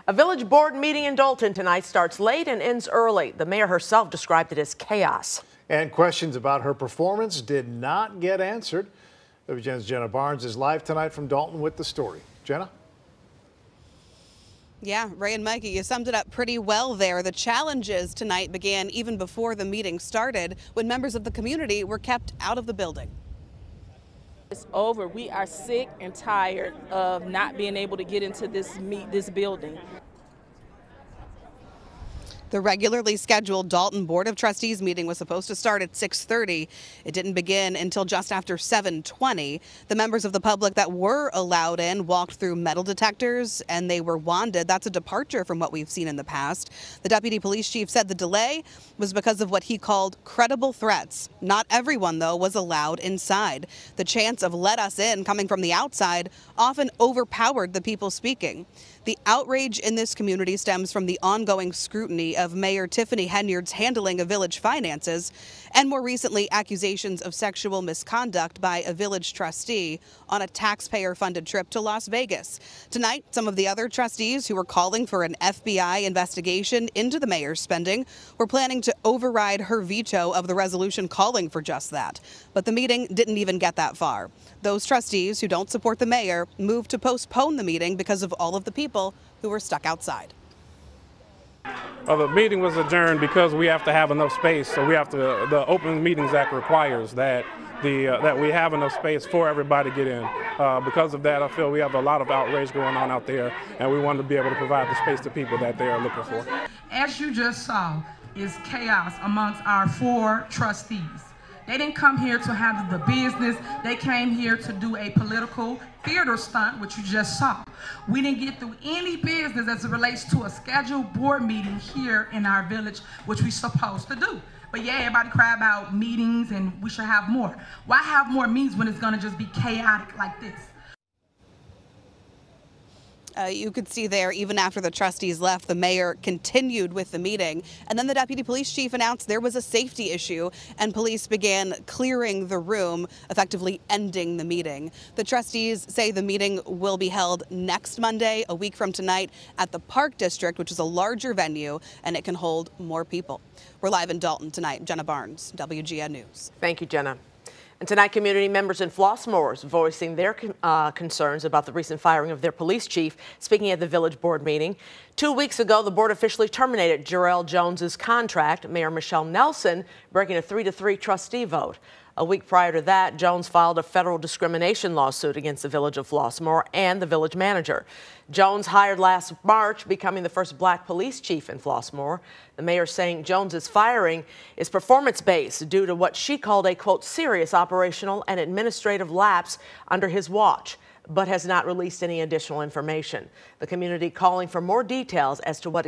A village board meeting in Dalton tonight starts late and ends early. The mayor herself described it as chaos. And questions about her performance did not get answered. WGN's Jenna Barnes is live tonight from Dalton with the story. Jenna? Yeah, Ray and Mikey, you summed it up pretty well there. The challenges tonight began even before the meeting started, when members of the community were kept out of the building. It's over. We are sick and tired of not being able to get into this building. The regularly scheduled Dalton Board of Trustees meeting was supposed to start at 6:30. It didn't begin until just after 7:20. The members of the public that were allowed in walked through metal detectors and they were wanded. That's a departure from what we've seen in the past. The deputy police chief said the delay was because of what he called credible threats. Not everyone, though, was allowed inside. The chants of "let us in" coming from the outside often overpowered the people speaking. The outrage in this community stems from the ongoing scrutiny of Mayor Tiffany Henyard's handling of village finances, and more recently, accusations of sexual misconduct by a village trustee on a taxpayer-funded trip to Las Vegas. Tonight, some of the other trustees who were calling for an FBI investigation into the mayor's spending were planning to override her veto of the resolution calling for just that. But the meeting didn't even get that far. Those trustees who don't support the mayor moved to postpone the meeting because of all of the people who were stuck outside. Well, the meeting was adjourned because we have to have enough space. So we have to. The Open Meetings Act requires that that we have enough space for everybody to get in. Because of that, I feel we have a lot of outrage going on out there, and we want to be able to provide the space to people that they are looking for. As you just saw, is chaos amongst our 4 trustees. They didn't come here to handle the business. They came here to do a political theater stunt, which you just saw. We didn't get through any business as it relates to a scheduled board meeting here in our village, which we're supposed to do. But yeah, everybody cry about meetings and we should have more. Why have more meetings when it's gonna just be chaotic like this? You could see there, even after the trustees left, the mayor continued with the meeting. And then the deputy police chief announced there was a safety issue and police began clearing the room, effectively ending the meeting. The trustees say the meeting will be held next Monday, a week from tonight, at the Park District, which is a larger venue, and it can hold more people. We're live in Dalton tonight. Jenna Barnes, WGN News. Thank you, Jenna. And tonight, community members in Flossmoor voicing their concerns about the recent firing of their police chief, speaking at the village board meeting. 2 weeks ago, the board officially terminated Jarrell Jones's contract, Mayor Michelle Nelson breaking a 3-3 trustee vote. A week prior to that, Jones filed a federal discrimination lawsuit against the village of Flossmoor and the village manager. Jones hired last March, becoming the first black police chief in Flossmoor. The mayor saying Jones's firing is performance-based due to what she called a, quote, serious operational and administrative lapse under his watch, but has not released any additional information. The community calling for more details as to what